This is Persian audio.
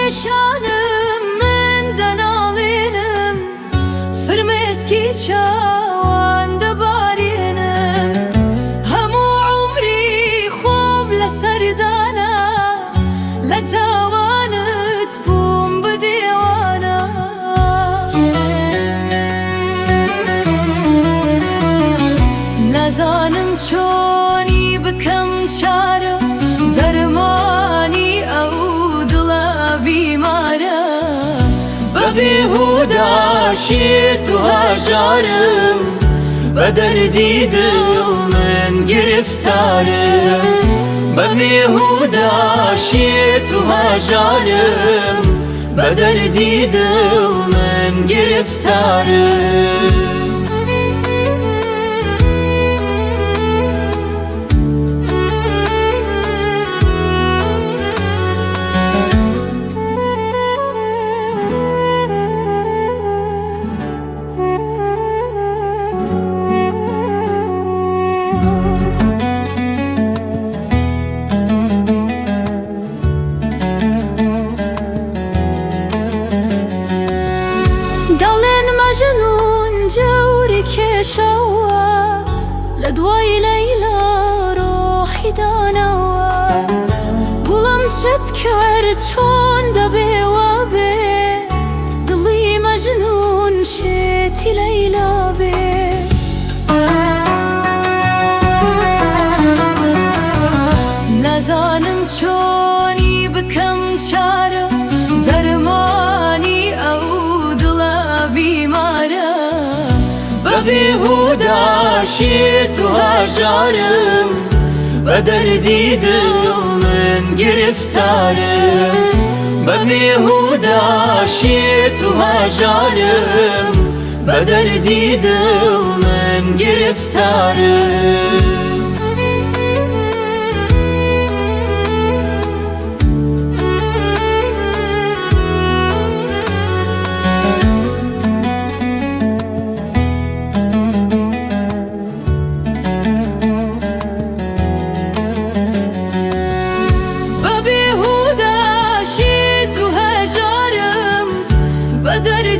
پریشانم من نالینم فرمز کی چاوان دبارینم همو عمری خوب لسردانا لتوانت بوم بدیوانا نزانم چونی بکم چاره درمانی او بیماره ببیهودا شیت و هجارم بدردی دل من گرفتارم ببیهودا شیت و هجارم بدردی دل من گرفتارم مجنون جوري كشوا لدواي ليلى روحي دانوا بولم تذكر شون دبي وبي ضلي مجنون شيتي ليلى بي نزانم چوني بكم چاره درماني او بیماره ببیهودا شیت و هجارم بدردی دل من گرفتارم ببیهودا شیت و هجارم بدردی دل من گرفتارم بدر